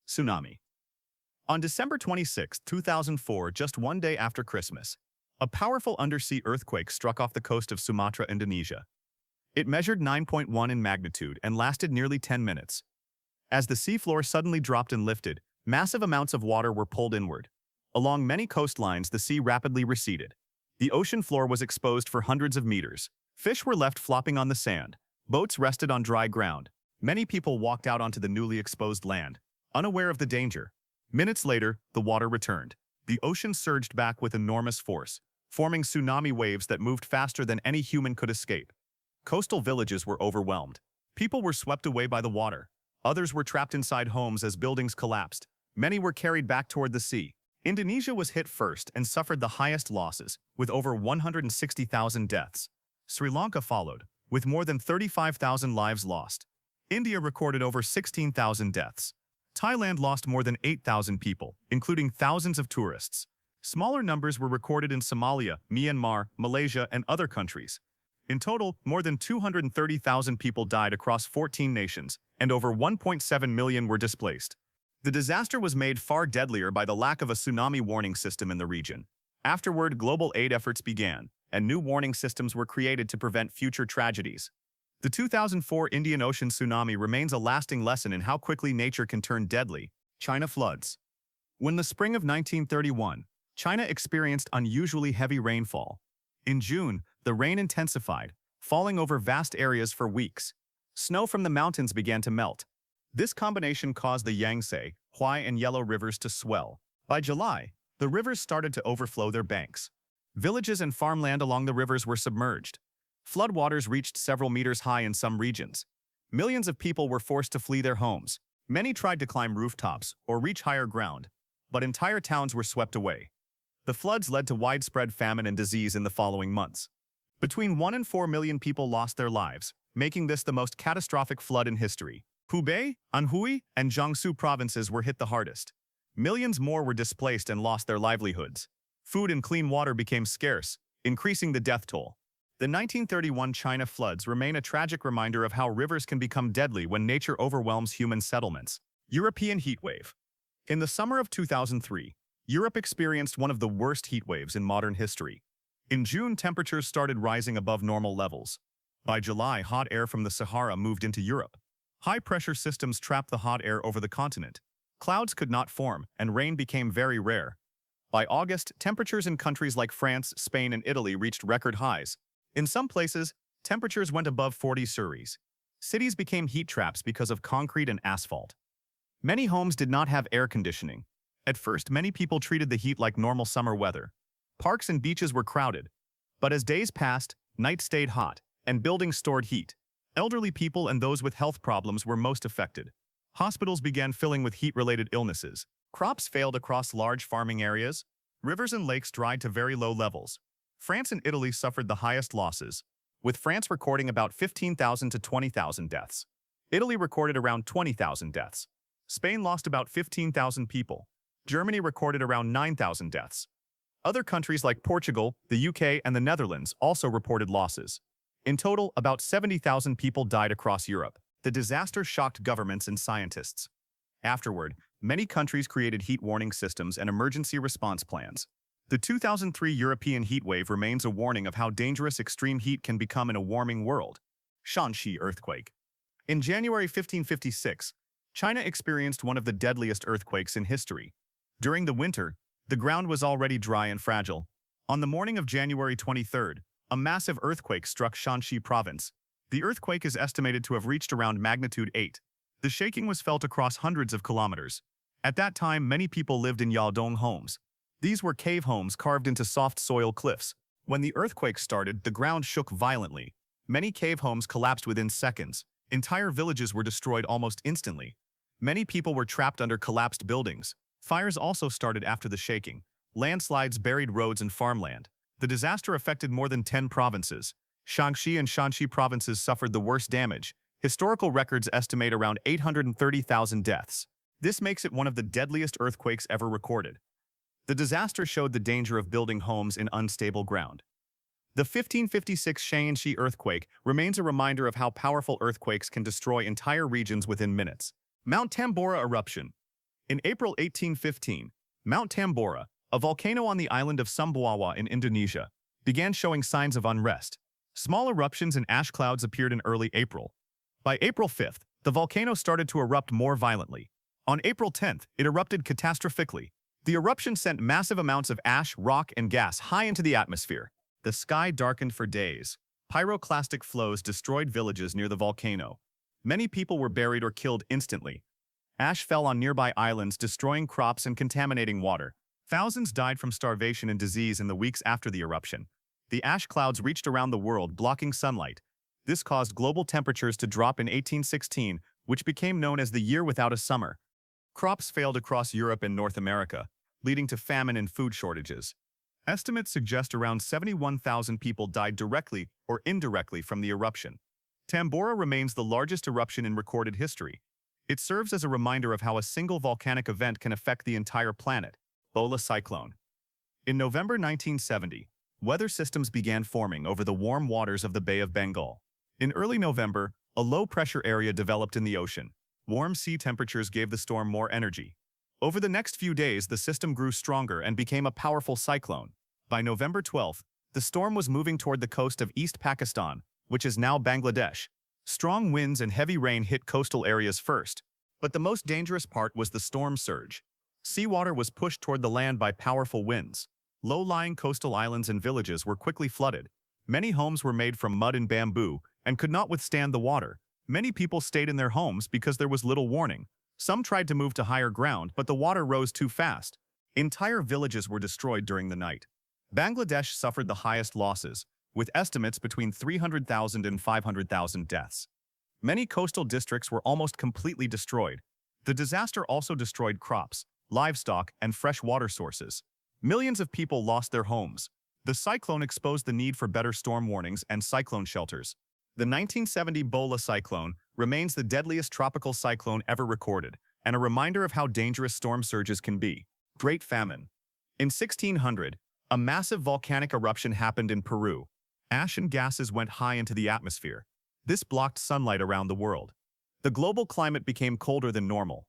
Tsunami. On December 26, 2004, just one day after Christmas, a powerful undersea earthquake struck off the coast of Sumatra, Indonesia. It measured 9.1 in magnitude and lasted nearly 10 minutes. As the seafloor suddenly dropped and lifted, massive amounts of water were pulled inward. Along many coastlines, the sea rapidly receded. The ocean floor was exposed for hundreds of meters. Fish were left flopping on the sand. Boats rested on dry ground. Many people walked out onto the newly exposed land, unaware of the danger. Minutes later, the water returned. The ocean surged back with enormous force, forming tsunami waves that moved faster than any human could escape. Coastal villages were overwhelmed. People were swept away by the water. Others were trapped inside homes as buildings collapsed. Many were carried back toward the sea. Indonesia was hit first and suffered the highest losses, with over 160,000 deaths. Sri Lanka followed, with more than 35,000 lives lost. India recorded over 16,000 deaths. Thailand lost more than 8,000 people, including thousands of tourists. Smaller numbers were recorded in Somalia, Myanmar, Malaysia, and other countries. In total, more than 230,000 people died across 14 nations, and over 1.7 million were displaced. The disaster was made far deadlier by the lack of a tsunami warning system in the region. Afterward, global aid efforts began, and new warning systems were created to prevent future tragedies. The 2004 Indian Ocean tsunami remains a lasting lesson in how quickly nature can turn deadly. China floods. When the spring of 1931, China experienced unusually heavy rainfall. In June, the rain intensified, falling over vast areas for weeks. Snow from the mountains began to melt. This combination caused the Yangtze, Huai, and Yellow rivers to swell. By July, the rivers started to overflow their banks. Villages and farmland along the rivers were submerged. Floodwaters reached several meters high in some regions. Millions of people were forced to flee their homes. Many tried to climb rooftops or reach higher ground, but entire towns were swept away. The floods led to widespread famine and disease in the following months. Between 1 and 4 million people lost their lives, making this the most catastrophic flood in history. Hubei, Anhui, and Jiangsu provinces were hit the hardest. Millions more were displaced and lost their livelihoods. Food and clean water became scarce, increasing the death toll. The 1931 China floods remain a tragic reminder of how rivers can become deadly when nature overwhelms human settlements. European heatwave. In the summer of 2003, Europe experienced one of the worst heatwaves in modern history. In June, temperatures started rising above normal levels. By July, hot air from the Sahara moved into Europe. High-pressure systems trapped the hot air over the continent. Clouds could not form, and rain became very rare. By August, temperatures in countries like France, Spain, and Italy reached record highs. In some places, temperatures went above 40 degrees. Cities became heat traps because of concrete and asphalt. Many homes did not have air conditioning. At first, many people treated the heat like normal summer weather. Parks and beaches were crowded. But as days passed, nights stayed hot, and buildings stored heat. Elderly people and those with health problems were most affected. Hospitals began filling with heat-related illnesses. Crops failed across large farming areas. Rivers and lakes dried to very low levels. France and Italy suffered the highest losses, with France recording about 15,000 to 20,000 deaths. Italy recorded around 20,000 deaths. Spain lost about 15,000 people. Germany recorded around 9,000 deaths. Other countries like Portugal, the UK, and the Netherlands also reported losses. In total, about 70,000 people died across Europe. The disaster shocked governments and scientists. Afterward, many countries created heat warning systems and emergency response plans. The 2003 European heatwave remains a warning of how dangerous extreme heat can become in a warming world. Shaanxi earthquake. In January 1556, China experienced one of the deadliest earthquakes in history. During the winter, the ground was already dry and fragile. On the morning of January 23rd, a massive earthquake struck Shaanxi province. The earthquake is estimated to have reached around magnitude 8. The shaking was felt across hundreds of kilometers. At that time, many people lived in Yadong homes. These were cave homes carved into soft soil cliffs. When the earthquake started, the ground shook violently. Many cave homes collapsed within seconds. Entire villages were destroyed almost instantly. Many people were trapped under collapsed buildings. Fires also started after the shaking. Landslides buried roads and farmland. The disaster affected more than 10 provinces. Shaanxi and Shaanxi provinces suffered the worst damage. Historical records estimate around 830,000 deaths. This makes it one of the deadliest earthquakes ever recorded. The disaster showed the danger of building homes in unstable ground. The 1556 Shaanxi earthquake remains a reminder of how powerful earthquakes can destroy entire regions within minutes. Mount Tambora eruption. In April 1815, Mount Tambora, a volcano on the island of Sumbawa in Indonesia, began showing signs of unrest. Small eruptions and ash clouds appeared in early April. By April 5th, the volcano started to erupt more violently. On April 10th, it erupted catastrophically. The eruption sent massive amounts of ash, rock, and gas high into the atmosphere. The sky darkened for days. Pyroclastic flows destroyed villages near the volcano. Many people were buried or killed instantly. Ash fell on nearby islands, destroying crops and contaminating water. Thousands died from starvation and disease in the weeks after the eruption. The ash clouds reached around the world, blocking sunlight. This caused global temperatures to drop in 1816, which became known as the year without a summer. Crops failed across Europe and North America, leading to famine and food shortages. Estimates suggest around 71,000 people died directly or indirectly from the eruption. Tambora remains the largest eruption in recorded history. It serves as a reminder of how a single volcanic event can affect the entire planet. Bhola cyclone. In November 1970, weather systems began forming over the warm waters of the Bay of Bengal. In early November, a low-pressure area developed in the ocean. Warm sea temperatures gave the storm more energy. Over the next few days, the system grew stronger and became a powerful cyclone. By November 12th, the storm was moving toward the coast of East Pakistan, which is now Bangladesh. Strong winds and heavy rain hit coastal areas first. But the most dangerous part was the storm surge. Seawater was pushed toward the land by powerful winds. Low-lying coastal islands and villages were quickly flooded. Many homes were made from mud and bamboo and could not withstand the water. Many people stayed in their homes because there was little warning. Some tried to move to higher ground, but the water rose too fast. Entire villages were destroyed during the night. Bangladesh suffered the highest losses, with estimates between 300,000 and 500,000 deaths. Many coastal districts were almost completely destroyed. The disaster also destroyed crops, livestock, and fresh water sources. Millions of people lost their homes. The cyclone exposed the need for better storm warnings and cyclone shelters. The 1970 Bhola cyclone remains the deadliest tropical cyclone ever recorded, and a reminder of how dangerous storm surges can be. Great Famine. In 1600, a massive volcanic eruption happened in Peru. Ash and gases went high into the atmosphere. This blocked sunlight around the world. The global climate became colder than normal.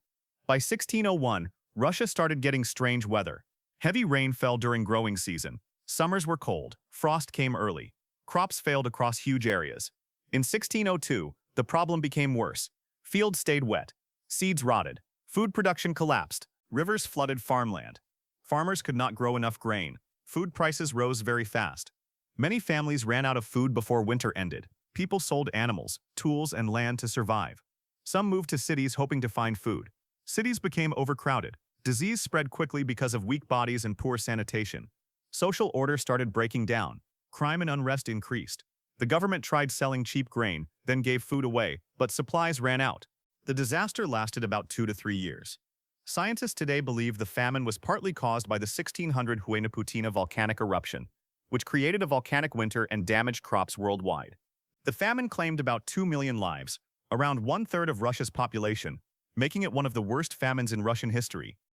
By 1601, Russia started getting strange weather. Heavy rain fell during growing season. Summers were cold. Frost came early. Crops failed across huge areas. In 1602, the problem became worse. Fields stayed wet. Seeds rotted. Food production collapsed. Rivers flooded farmland. Farmers could not grow enough grain. Food prices rose very fast. Many families ran out of food before winter ended. People sold animals, tools, and land to survive. Some moved to cities hoping to find food. Cities became overcrowded. Disease spread quickly because of weak bodies and poor sanitation. Social order started breaking down. Crime and unrest increased. The government tried selling cheap grain, then gave food away, but supplies ran out. The disaster lasted about 2 to 3 years. Scientists today believe the famine was partly caused by the 1600 Huaynaputina volcanic eruption, which created a volcanic winter and damaged crops worldwide. The famine claimed about 2 million lives, around one-third of Russia's population, making it one of the worst famines in Russian history.